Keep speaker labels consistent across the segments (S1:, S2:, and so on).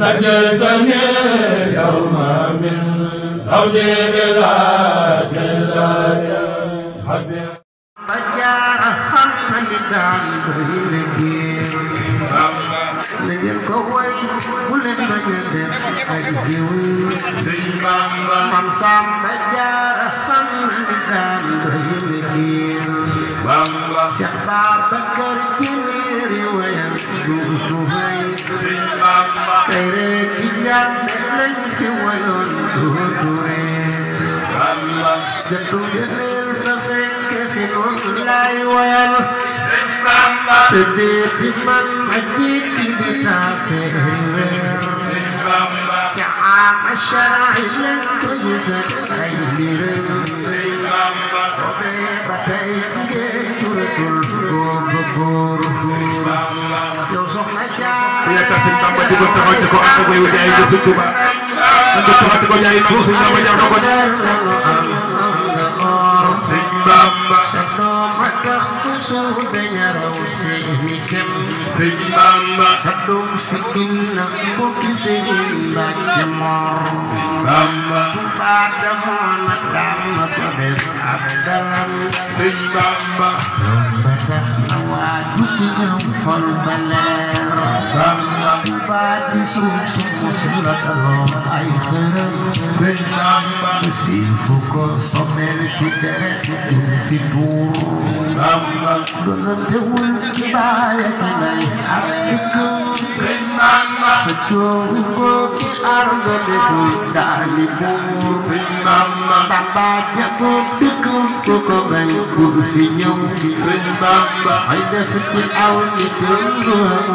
S1: نجدني اليوم من هودي إلى سلايا حبيب
S2: فجاء خلق لسان بهيرك لجل كوي كل المجد أجيوي ممسام فجاء خلق لسان بهيرك شخصا بكر جميري ويمدوه خيرك جاب ليس وينده جدو جميل ففك في الولاي ويل تبيت من مجيك بتافه تعاق الشرع لن تجسد خير وبيبتين جيتورة الغور يوصف نجاة
S3: يتسم تنبا جبت تغجكو أنه يودعي جسدوبا أنت تغجكو جاي نغوص إنما جاوكو Simbamba Simbamba
S2: Sadung sikin nakuki sehingga jemor
S3: Simbamba
S2: pada monadam pedes abdalan
S3: Simbamba
S2: Badah nawaju sinyum fol baler
S3: Simbamba
S2: Badi susu surat alom aikhram
S3: Simbamba
S2: Sifuko somer shidere fitur
S3: Simbamba
S2: Donan jawul kibaya kinai abdikum
S3: Simbamba
S2: Kecuali bukit arga dekul dali bur
S3: Simbamba
S2: Tambahnya kudikum kukubai kursinyum
S3: Simbamba
S2: Aida fikir awal itu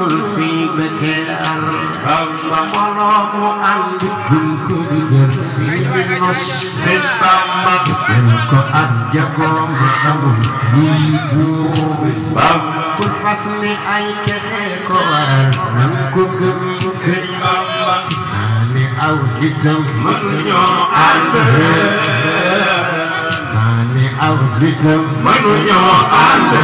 S2: ulfi bekar
S3: Simbamba
S2: Walau andikum kudigersinos
S3: Simbamba
S2: Kelko aja kau bertamu hibur
S3: Simbamba
S2: Kulfasli aike koar nangkukum
S3: Simbamba
S2: Nani auditam
S3: Menyo ande
S2: Nani auditam
S3: Menyo ande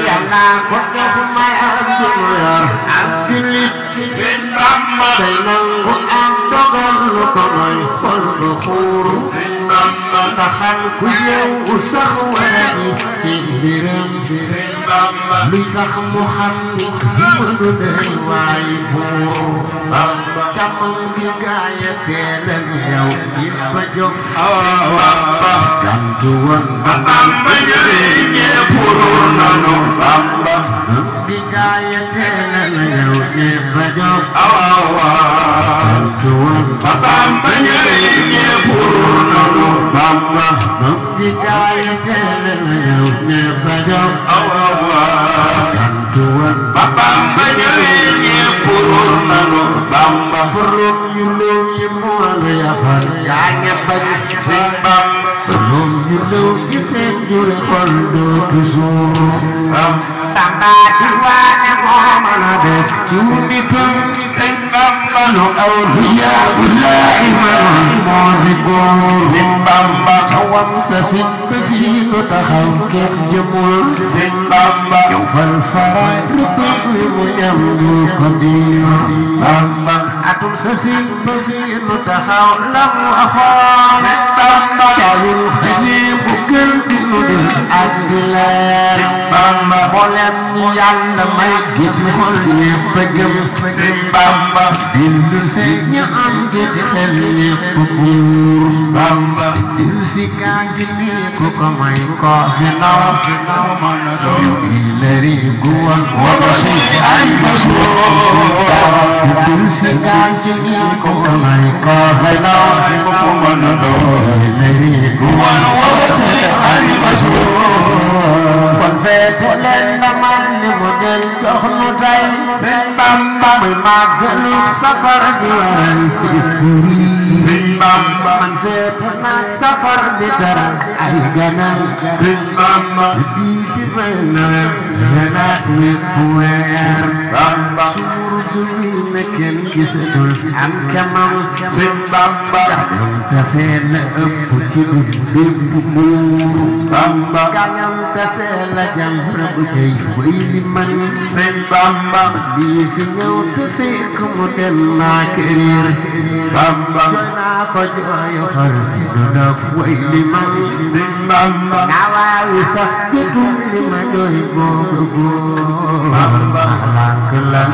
S2: Yang aku kemai abdullah Abdilit
S3: Simbamba
S2: Sainangku antokan lukamai Kolbukhur
S3: Simbamba
S2: Tahan kuyau usah wadistidiram
S3: Simbamba
S2: Likah muhamnik menudai waibur
S3: Simbamba
S2: Camang gigaya telan jauh dipajof
S3: Simbamba
S2: Gantuan
S3: Bamba nyerinya purnano Bamba
S2: gigaya telan jauh dipajof
S3: Gantuan Bamba nyerinya purnano Bamba
S2: gigaya telan jauh dipajof Gantuan
S3: Bamba nyerinya purnano Bamba
S2: Perung yulung yimuan yakan Yanya banyak
S3: Simbamba
S2: Perung yulung yisen jure koldo kusur
S3: Bamba
S2: Tambah dua mana des Cumitum
S3: Simbamba
S2: No awliya ullahi man moribur
S3: Simbamba
S2: Kawam sasin Tafino tahaw ken jemul
S3: Simbamba
S2: Yawfal faray Rupag yamdu qadir
S3: Simbamba
S2: Atum sasin Tafino tahaw Lam akhon
S3: Simbamba
S2: Sayul khayib Bukil dinudin Adilan
S3: Simbamba
S2: Kolem yalla may git hol yebegem
S3: Simbamba
S2: Dindu senya am git hel yebubur
S3: Bamba
S2: Dindu si kanjini ko kamay ko hinaw
S3: Manado
S2: Ileri guwan
S3: Wabasi ay maso
S2: Dindu si kanjini ko kamay ko hinaw
S3: Manado
S2: Ileri guwan
S3: Wabasi ay maso
S2: Konfeto len naman ni model dohno day
S3: Simbamba
S2: May magalu safar diwan fikuri
S3: Simbamba
S2: Konfeto na safar di darang ay ganang
S3: Simbamba
S2: Di di mana Yana ni puwer
S3: Bamba
S2: Suru الدين كان جسد الحكمة
S1: Simbamba
S2: تسال أبوتي بالبمور كان تسال جمهر بجي ويل من
S1: Simbamba
S2: لي في نوت فيكم دمع كرير
S1: Bamba
S2: جنا بجوا يخرج دنك ويل من
S1: Simbamba
S2: نواوي سكتم لما جوي كلن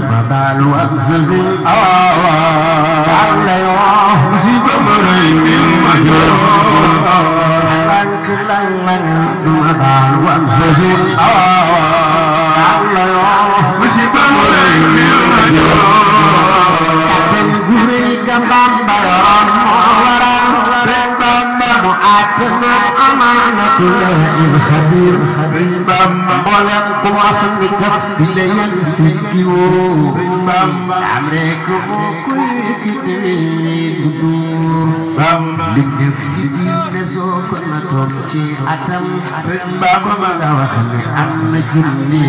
S2: ما بالو أبزل على يوم
S1: Siba Marayim Major
S2: كلن ما بالو أبزل على يوم
S1: Siba Marayim Major
S2: تنقري جنبان بيران موران
S1: Simbamba
S2: مؤاتنا أمانة الله الخبير
S1: Simbamba
S2: مولان قواصل كسب لين سيكيو
S1: Simbamba
S2: عليكم كل كتير
S1: Bamba
S2: لنجف جديد زوك نتوبتي أتم
S1: Simbamba
S2: لا وخلي أم جني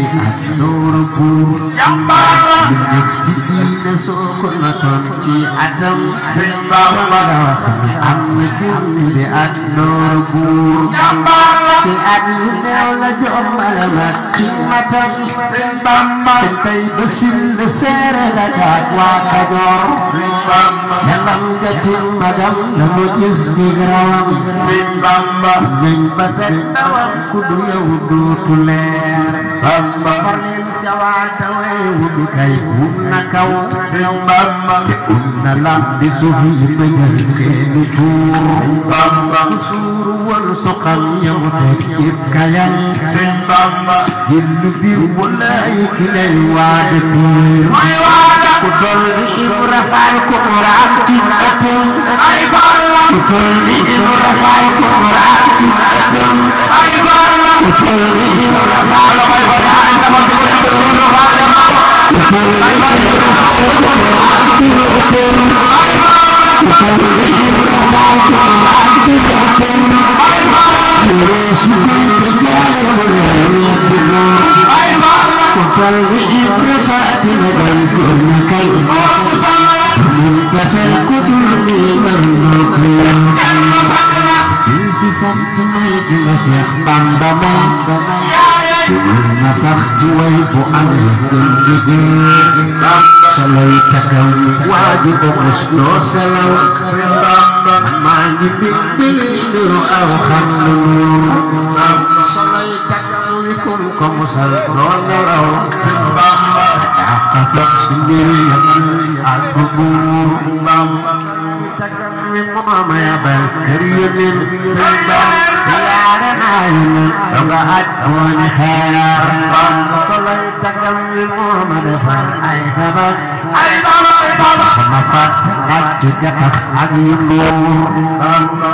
S2: النور بور
S1: Jambara
S2: لنجف جديد زوك نتوبتي أتم
S1: Simbamba
S2: لا وخلي أم جني النور بور
S1: Jambara
S2: ci àddina la jommal ma ci matam
S1: Simbamba
S2: tey basil la seere la taat waa Kajoor
S1: Simbamba
S2: selam nga ci magam la mu gis di rawam
S1: Simbamba
S2: nañ ba teg dawam ku du yow dootu leer
S1: Bamba
S2: farleen ca waa daway wubi kay wum na kaw
S1: Simbamba
S2: te na lam di suuf yi bëggal seeni tuur
S1: Bamba
S2: suur wal soxal yow teg ci kayam
S1: Simbamba
S2: jillu biir walaay ki lay waade tuur ku tol ni Ibra Faal ko raam ci atum
S1: ay Balla
S2: ku tol ni Ibra Faal ko raam ci atum
S1: ay Balla
S2: ku tol ni Ibra Faal ko raam ci atum ku tol ni Ibra Faal ko raam ci atum ku tol ni Ibra Faal ko raam ci atum
S1: ay Balla
S2: وقال ابن فاطمة بن كي منتصر كتب من انسي سبت ميت مسيح بامبما مسخت ويف أمر الجديد سليتك واجب مسلو سلو ما يبدل أو خمنون سليتك ويكم كمسل نولو عقفت سنين القبور ماما يا بالكريم خيارنا سبعت ونخيار صليتك من محمد فأي هبك
S1: ay Balla
S2: ثم فتحت عظيم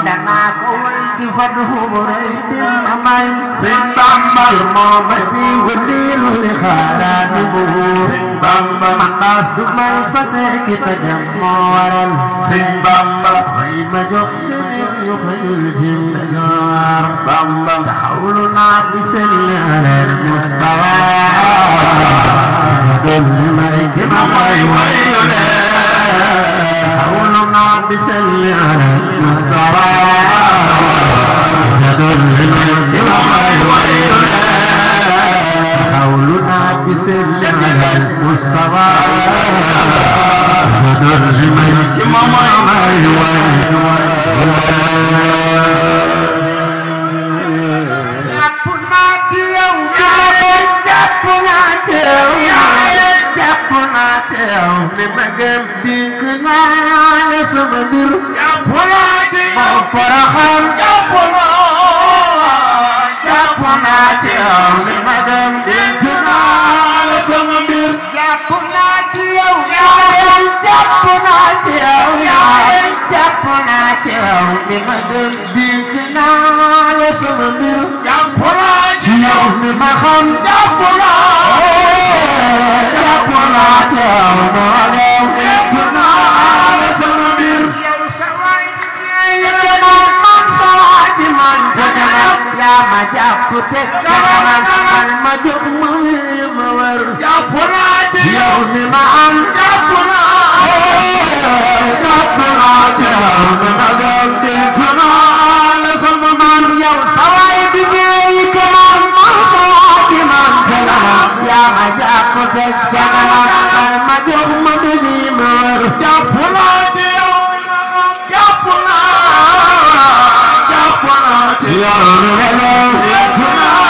S2: دنا قويت فتح بريد أمي
S1: Simbamba
S2: المامتي والليل لخالد بور
S1: Simbamba
S2: الناس ما فسك تجمعا
S1: Simbamba
S2: خيمة جهد يخرج الجن جار
S1: Bamba
S2: تحولنا بسل على المستوى كل ما يجمع ويولي تحولنا بسل على المستوى كل ما يجمع ويولي تحولنا بسل على المستوى كل ما يجمع mi ma am jàpp naa ci yow mi ma gëm dégg naa la sama maam yow sawaay bi ñëy kanam man sawaay bi man kanam yaa ma jàpp fekk kanam ma jox ma dëgg ma wër jàpp naa ci yow mi ma am jàpp naa ci yow mi ma gëm dégg naa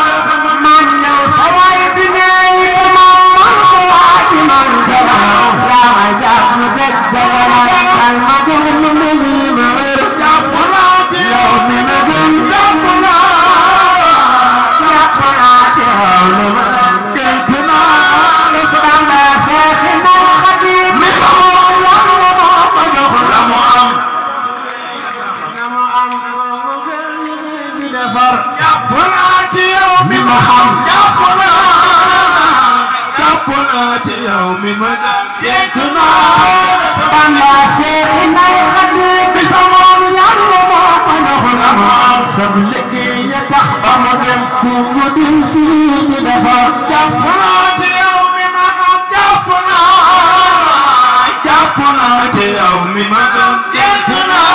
S2: la sama maam yow sawaay bi ñëy kanam man sawaay bi man kanam yaa ma jàpp fekk kanam ma jox ma dëgg ma wër jàpp naa ci yow mi ma gëm jàpp naa ci yow mi ma gëm dégg naa la sama Seexina Xaadim mi xamoon lan la ma jox la mu am di defar jàpp naa ci yow mi ma xam jàpp naa ci yow mi ma dégg naa sama Seexina Xaadim mi xamoon lan la ma jox la mu am sab liggéey ya tax ba mu dem ku mu dil si di defar jàpp naa ci yow mi ma xam jàpp naa ci yow mi ma gëm dégg naa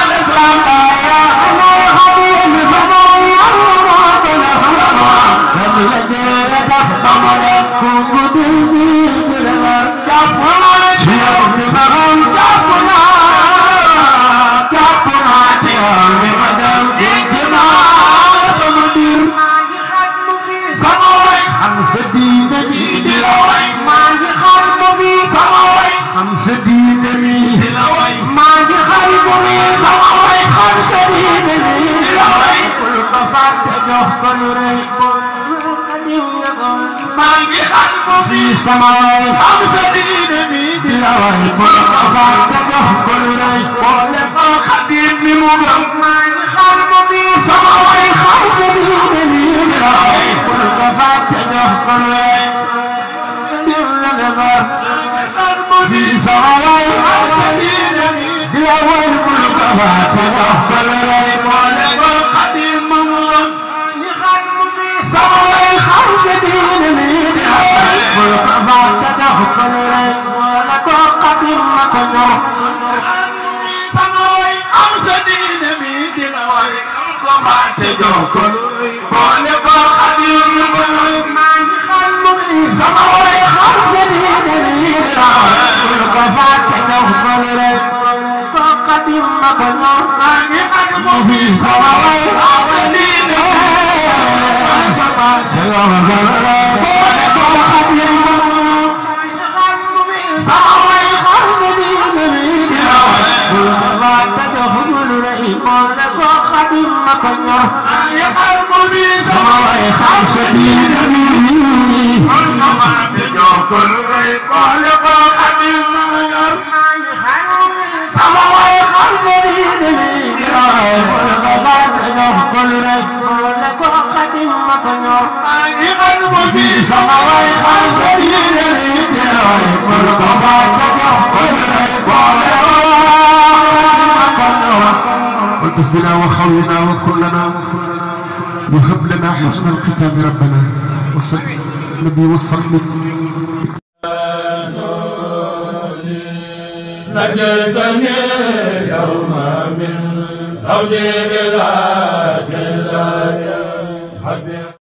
S2: l'islam la ya Allah Xaadim mi xamoon lan la ma jox la mu am sab liggéey ya tax ba mu dem ku mu dil si di defar jàpp naa ci yow mi ma xam jàpp naa ci yow mi ma gëm dégg naa sama biir maa ngi xam mu fi sama way xam sa diine mi di la way maa ngi xam mu fi sama way xam sa diine mi di la way maa ngi xam mu fi sama way xam sa diine mi di la way kul ko fàtte jox ko lu rëy maa ngi xam mu fi sama way xam sa diine mi di la way kul ko fàtte jox ko lu rëy boole ko Xaadim mi mu gëm maa ngi xam mu fi sama way xam sa diine mi di la way kul ko fàtte jox ko lu rëy fi sama way xam sa diine mi di la way kul ko fàtte jox ko lu rëy boole ko Xaadim mi mu gëm maa ngi xam mu fi sama way xam sa diine mi di la way kul ko fàtte jox ko lu rëy boole ko Xaadim ma ko ñor sama way xam sa diine mi di la way kul ko fàtte jox ko lu rëy boole ko Xaadim ma ko ñor maa ngi xam mu fi sama way xam sa diine mi di la way kul ko fàtte jox ko lu rëy boole ko Xaadim ma ko ñor maa ngi xam mu fi sama way xam sa diine mi di la way kul ko fàtte jox ko lu rëy boole ko Xaadim ma ko ñor sama way xam sa diine mi di la way kul ko fàtte jox ko lu rëy boole ko Xaadim ma ko ñor maa ngi xam mu fi sama way xam sa diine mi kul ko fàtte jox ko lu rëy boole ko Xaadim ma ko ñor maa ngi xam mu fi sama way xam sa diine mi di la way kul ko fàtte jox ko lu rëy boole ko Xaadim ma ko ñor maa ngi xam mu fi sama way xam sa diine mi di la way kul ko fàtte jox ko lu rëy boole ko Xaadim ma ko ñor والطف بنا وخونا وكلنا وهب لنا حسن الختام ربنا وصل النبي وصلي
S4: نجيتني اليوم من هودي إلى سلايا